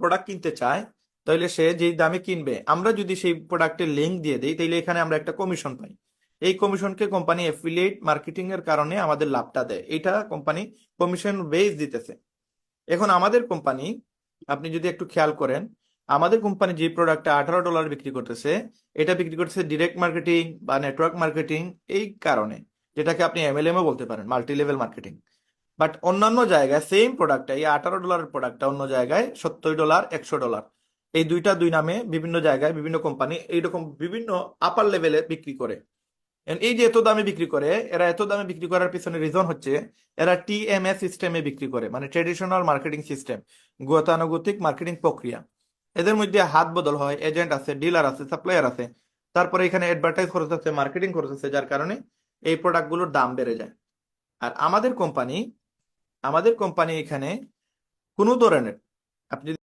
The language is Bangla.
প্রোডাক্ট কিনতে চায়, তাহলে সে যেই দামে কিনবে, আমরা যদি সেই প্রোডাক্টের লিঙ্ক দিয়ে দিই, তাহলে এখানে আমরা একটা কমিশন পাই। এই কমিশনকে কোম্পানি অ্যাফিলিয়েট মার্কেটিং এর কারণে আমাদের লাভটা দেয়, এটা কোম্পানি কমিশন বেস দিতেছে। এখন আমাদের কোম্পানি, আপনি যদি একটু খেয়াল করেন, আমাদের কোম্পানি যে প্রোডাক্টটা $18 বিক্রি করতেছে, এটা বিক্রি করতেছে ডিরেক্ট মার্কেটিং বা নেটওয়ার্ক মার্কেটিং এই কারণে, যেটাকে আপনি এমএলএমও বলতে পারেন, মাল্টি লেভেল মার্কেটিং। বাট অন্যান্য জায়গায় সেম প্রোডাক্টটা, এই $18 প্রোডাক্টটা অন্য জায়গায় $70, $100, এই দুইটা দুই নামে বিভিন্ন জায়গায় বিভিন্ন কোম্পানি এইরকম বিভিন্ন আপার লেভেলে বিক্রি করে। And এই যে এত দামে বিক্রি করে, এরা এত দামে বিক্রি করার পিছনে রিজন হচ্ছে এরা টিএমএস সিস্টেমে বিক্রি করে, মানে ট্রেডিশনাল মার্কেটিং সিস্টেম, গতানুগতিক মার্কেটিং প্রক্রিয়া। এদের মধ্যে হাত বদল হয়, এজেন্ট আছে, ডিলার আছে, সাপ্লায়ার আছে, তারপরে এখানে অ্যাডভার্টাইজ খরচ আছে, মার্কেটিং খরচ আছে, যার কারণে এই প্রোডাক্টগুলোর দাম বেড়ে যায়। আর আমাদের কোম্পানি এখানে কোনো ধরনের, আপনি